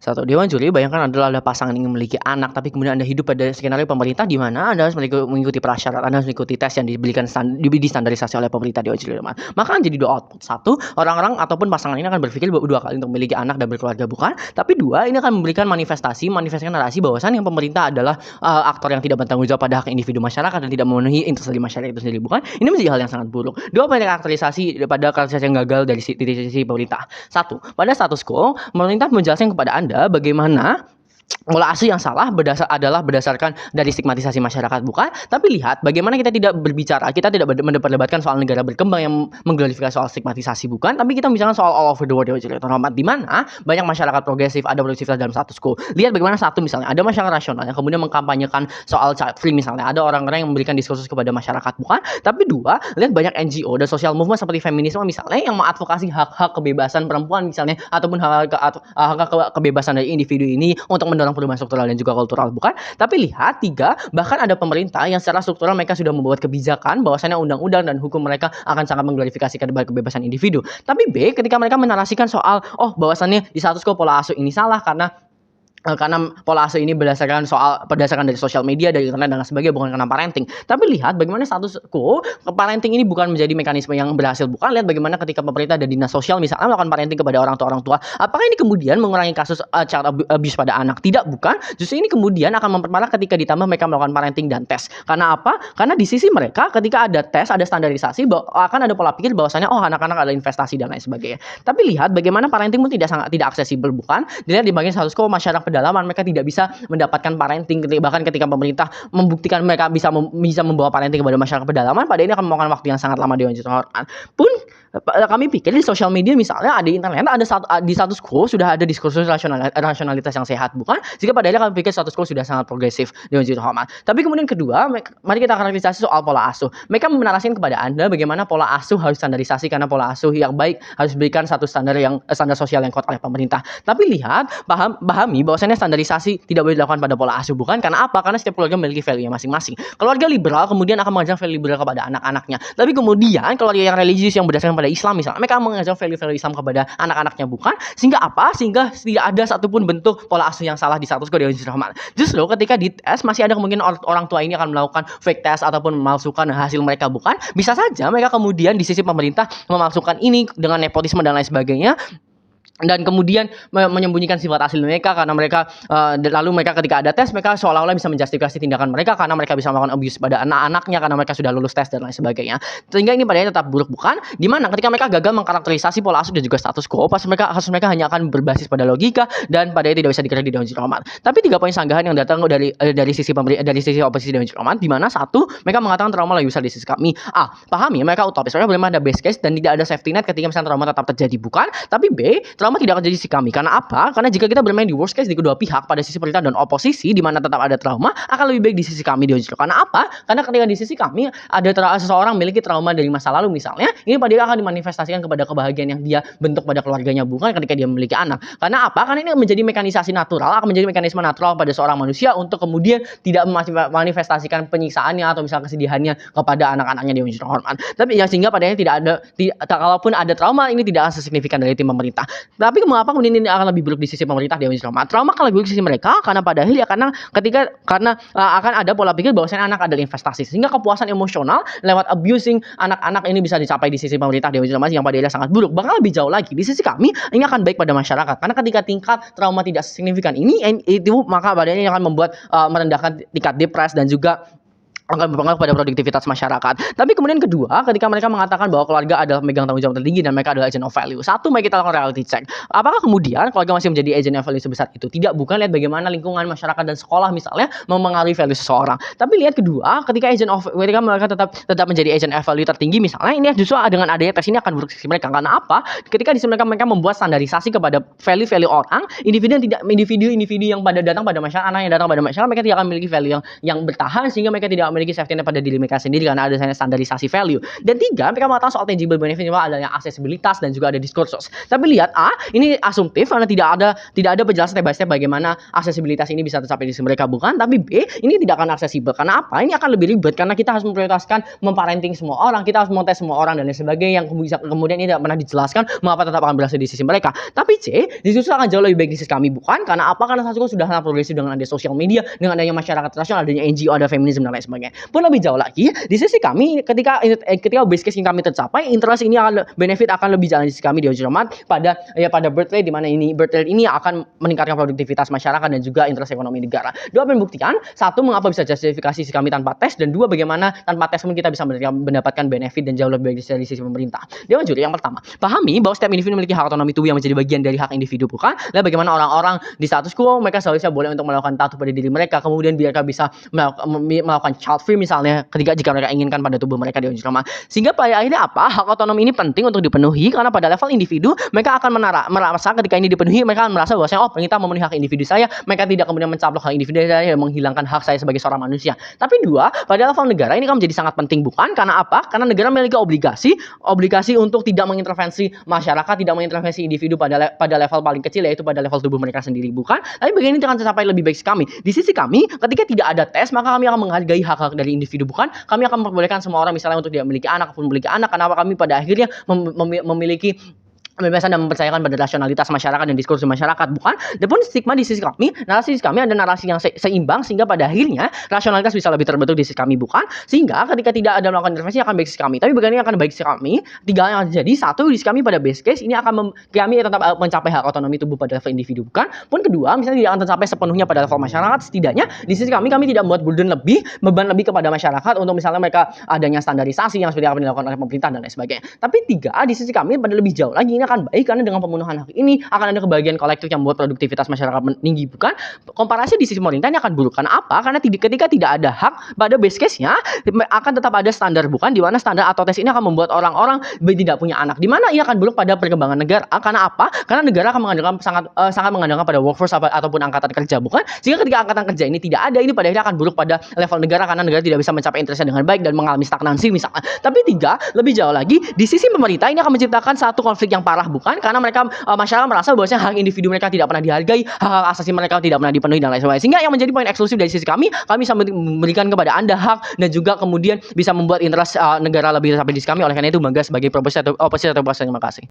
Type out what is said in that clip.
Satu dewan juri bayangkan adalah ada pasangan yang memiliki anak, tapi kemudian Anda hidup pada skenario pemerintah di mana Anda harus mengikuti prasyarat, Anda harus mengikuti tes yang distandarisasi oleh pemerintah dewan juri. Maka akan jadi dua output. Satu, orang-orang ataupun pasangan ini akan berpikir dua kali untuk memiliki anak dan berkeluarga, bukan? Tapi dua, ini akan memberikan manifestasi narasi bahwasan yang pemerintah adalah aktor yang tidak bertanggung jawab pada hak individu masyarakat dan tidak memenuhi interest dari masyarakat itu sendiri, bukan? Ini menjadi hal yang sangat buruk. Dua, karakterisasi yang gagal dari sisi pemerintah. Satu, pada status quo, pemerintah menjelaskan kepada Anda bagaimana pola asuh yang salah adalah berdasarkan dari stigmatisasi masyarakat, bukan? Tapi lihat bagaimana kita tidak memperdebatkan soal negara berkembang yang mengglorifikasi soal stigmatisasi, bukan? Tapi kita bicara soal all over the world di mana banyak masyarakat progresif, ada progresivitas dalam status quo. Lihat bagaimana satu misalnya ada masyarakat rasional yang kemudian mengkampanyekan soal child free misalnya, ada orang-orang yang memberikan diskursus kepada masyarakat, bukan? Tapi dua, lihat banyak NGO dan social movement seperti feminisme misalnya yang mengadvokasi hak-hak kebebasan perempuan misalnya, ataupun hak kebebasan dari individu ini untuk mendorong perubahan struktural dan juga kultural, bukan? Tapi lihat tiga, bahkan ada pemerintah yang secara struktural mereka sudah membuat kebijakan bahwasannya undang-undang dan hukum mereka akan sangat mengglorifikasi kebebasan individu. Tapi B, ketika mereka menarasikan soal bahwasannya di status quo pola asuh ini salah karena pola asuh ini berdasarkan dari sosial media, dari internet dan sebagainya, bukan karena parenting. Tapi lihat bagaimana status quo parenting ini bukan menjadi mekanisme yang berhasil, bukan? Lihat bagaimana ketika pemerintah dan dinas sosial misalnya melakukan parenting kepada orang tua, apakah ini kemudian mengurangi kasus child abuse pada anak? Tidak, bukan. Justru ini kemudian akan memperparah ketika ditambah mereka melakukan parenting dan tes. Karena apa? Karena di sisi mereka ketika ada tes, ada standarisasi, akan ada pola pikir bahwasanya anak-anak adalah investasi dan lain sebagainya. Tapi lihat bagaimana parenting pun tidak aksesibel, bukan? Dilihat di bagian status quo masyarakat pedalaman, mereka tidak bisa mendapatkan parenting, bahkan ketika pemerintah membuktikan mereka bisa membawa parenting kepada masyarakat pedalaman, pada ini akan memakan waktu yang sangat lama. Dewan Juri pun kami pikir di sosial media misalnya, ada internet, di status quo sudah ada diskursus rasionalitas yang sehat, bukan? Jika pada akhirnya kami pikir status quo sudah sangat progresif. Dewan Juri Hormat. Tapi kemudian kedua, mari kita karakterisasi soal pola asuh. Mereka menarasikan kepada Anda bagaimana pola asuh harus standarisasi karena pola asuh yang baik harus berikan satu standar sosial yang kuat oleh pemerintah. Tapi lihat, pahami bahwasanya standarisasi tidak boleh dilakukan pada pola asuh, bukan? Karena apa? Karena setiap keluarga memiliki value masing-masing. Keluarga liberal kemudian akan mengajarkan value liberal kepada anak-anaknya. Tapi kemudian keluarga yang religius yang berdasarkan pada Islam misalnya, mereka mengajarkan value-value Islam kepada anak-anaknya, bukan? Sehingga apa? Sehingga tidak ada satupun bentuk pola asuh yang salah di status quo. Dewan Juri Hormat. Justru ketika di tes masih ada kemungkinan orang tua ini akan melakukan fake test ataupun memalsukan hasil mereka, bukan? Bisa saja mereka kemudian di sisi pemerintah memalsukan ini dengan nepotisme dan lain sebagainya, dan kemudian menyembunyikan sifat asli mereka karena mereka lalu mereka ketika ada tes mereka seolah-olah bisa menjustifikasi tindakan mereka karena mereka bisa melakukan abuse pada anak-anaknya karena mereka sudah lulus tes dan lain sebagainya, sehingga ini padanya tetap buruk, bukan? Dimana ketika mereka gagal mengkarakterisasi pola asuh dan juga status quo, kasus mereka hanya akan berbasis pada logika dan padanya tidak bisa dikredit Dewan Juri Hormat. Tapi 3 poin sanggahan yang datang dari sisi oposisi Dewan Juri Hormat, di mana satu, mereka mengatakan trauma lebih besar di sisi kami. A, pahami mereka utopis, mereka belum ada base case dan tidak ada safety net ketika misalnya trauma tetap terjadi, bukan? Tapi B, trauma tidak akan jadi sisi kami. Karena apa? Karena jika kita bermain di worst case di kedua pihak, pada sisi pemerintah dan oposisi di mana tetap ada trauma, akan lebih baik di sisi kami. Karena apa? Karena ketika di sisi kami ada seseorang memiliki trauma dari masa lalu misalnya, ini pada dia akan dimanifestasikan kepada kebahagiaan yang dia bentuk pada keluarganya, bukan ketika dia memiliki anak. Karena apa? Karena ini menjadi mekanisasi natural, akan menjadi mekanisme natural pada seorang manusia untuk kemudian tidak memanifestasikan penyiksaannya atau misalnya kesedihannya kepada anak-anaknya. Dewan Juri Hormat. Tapi ya sehingga padanya kalaupun ada trauma ini tidak akan sesignifikan dari tim pemerintah. Tapi mengapa kemudian ini akan lebih buruk di sisi pemerintah? Dewan Juri Hormat. Trauma akan lebih buruk di sisi mereka karena pada akhirnya karena akan ada pola pikir bahwasanya anak adalah investasi, sehingga kepuasan emosional lewat abusing anak-anak ini bisa dicapai di sisi pemerintah. Dewan Juri Hormat yang pada akhirnya sangat buruk. Bahkan lebih jauh lagi di sisi kami ini akan baik pada masyarakat karena ketika tingkat trauma tidak signifikan itu maka pada akhirnya akan membuat merendahkan tingkat depres dan juga akan berpengaruh pada produktivitas masyarakat. Tapi kemudian kedua, ketika mereka mengatakan bahwa keluarga adalah memegang tanggung jawab tertinggi dan mereka adalah agent of value. Satu, mari kita lakukan reality check. Apakah kemudian keluarga masih menjadi agent of value sebesar itu? Tidak, bukan. Lihat bagaimana lingkungan masyarakat dan sekolah misalnya memengaruhi value seseorang. Tapi lihat kedua, ketika mereka tetap menjadi agent of value tertinggi misalnya, ini justru dengan adanya tes ini akan buruk sisi mereka. Karena apa? Ketika di mereka membuat standarisasi kepada value orang, individu yang datang pada masyarakat, anak yang datang pada masyarakat, mereka tidak akan memiliki value yang bertahan, sehingga mereka tidak memiliki safety net pada diri mereka sendiri karena ada standarisasi value. Dan tiga, mereka mengatakan soal tangible benefit adanya aksesibilitas dan juga ada diskursus. Tapi lihat ini asumtif karena tidak ada penjelasan step by step bagaimana aksesibilitas ini bisa tercapai di sisi mereka, bukan. Tapi B, ini tidak akan aksesibel. Karena apa? Ini akan lebih ribet karena kita harus memprioritaskan memparenting semua orang, kita harus montes semua orang dan lain sebagainya yang kemudian ini tidak pernah dijelaskan mengapa tetap akan berhasil di sisi mereka. Tapi C, justru akan jauh lebih baik di sisi kami, bukan. Karena apa? Karena satu sudah sangat progresif dengan ada sosial media, dengan adanya masyarakat internasional, adanya NGO, ada feminisme dan lain sebagainya. Pun lebih jauh lagi, di sisi kami ketika base case yang kami tercapai, interest ini akan benefit akan lebih jalan di sisi kami di ujung pada birth rate, di mana ini birth rate ini akan meningkatkan produktivitas masyarakat dan juga interest ekonomi negara. Dua, membuktikan satu, mengapa bisa justifikasi sisi kami tanpa tes, dan dua, bagaimana tanpa tes pun kita bisa mendapatkan benefit dan jauh lebih baik dari sisi pemerintah. Dewan juri yang pertama, pahami bahwa setiap individu memiliki hak otonomi tubuh yang menjadi bagian dari hak individu, bukan. Dan bagaimana orang-orang di status quo mereka seharusnya boleh untuk melakukan tattoo pada diri mereka, kemudian mereka bisa melakukan child free misalnya jika mereka inginkan pada tubuh mereka di ujung. Sehingga pada akhirnya apa? Hak otonomi ini penting untuk dipenuhi karena pada level individu mereka akan merasa ketika ini dipenuhi mereka akan merasa bahwa pemerintah memenuhi hak individu saya, mereka tidak kemudian mencaplok hak individu saya dan menghilangkan hak saya sebagai seorang manusia. Tapi dua, pada level negara ini kan menjadi sangat penting, bukan. Karena apa? Karena negara memiliki obligasi untuk tidak mengintervensi masyarakat, tidak mengintervensi individu pada level paling kecil, yaitu pada level tubuh mereka sendiri, bukan. Tapi begini akan tercapai lebih baik kami. Di sisi kami, ketika tidak ada tes, maka kami akan menghargai hak-hak dari individu, bukan. Kami akan memperbolehkan semua orang misalnya untuk tidak memiliki anak ataupun memiliki anak. Kenapa kami pada akhirnya memiliki kebebasan dan mempercayakan pada rasionalitas masyarakat dan diskursus masyarakat, bukan. Dan pun stigma di sisi kami, narasi di sisi kami ada narasi yang seimbang sehingga pada akhirnya rasionalitas bisa lebih terbentuk di sisi kami, bukan. Sehingga ketika tidak ada melakukan intervensi akan baik sisi kami. Tapi bagaimana akan baik sisi kami? Tiga yang terjadi, satu, di sisi kami pada base case ini akan kami tetap mencapai hak otonomi tubuh pada level individu, bukan. Pun kedua, misalnya tidak akan tercapai sepenuhnya pada level masyarakat, setidaknya di sisi kami tidak membuat beban lebih kepada masyarakat untuk misalnya mereka adanya standarisasi yang seperti apa dilakukan oleh pemerintah dan lain sebagainya. Tapi tiga, di sisi kami pada lebih jauh lagi ini akan baik karena dengan pemenuhan hak ini akan ada kebahagiaan kolektif yang membuat produktivitas masyarakat meninggi, bukan. Komparasi di sisi pemerintah ini akan buruk. Karena apa? Karena ketika tidak ada hak pada base case-nya akan tetap ada standar, bukan, di mana standar atau tes ini akan membuat orang-orang tidak punya anak, di mana ia akan buruk pada perkembangan negara. Karena apa? Karena negara akan mengandalkan sangat mengandalkan pada workforce ataupun angkatan kerja, bukan. Sehingga ketika angkatan kerja ini tidak ada, ini pada akhirnya akan buruk pada level negara karena negara tidak bisa mencapai interestnya dengan baik dan mengalami stagnansi misalnya. Tapi tiga, lebih jauh lagi di sisi pemerintah ini akan menciptakan satu konflik yang parah, bukan. Karena mereka masyarakat merasa bahwasanya hak individu mereka tidak pernah dihargai, hak asasi mereka tidak pernah dipenuhi dan lain sebagainya. Sehingga yang menjadi poin eksklusif dari sisi kami bisa memberikan kepada Anda hak dan juga kemudian bisa membuat interest negara lebih sampai di sisi kami. Oleh karena itu bangga sebagai oposisi atau terima kasih.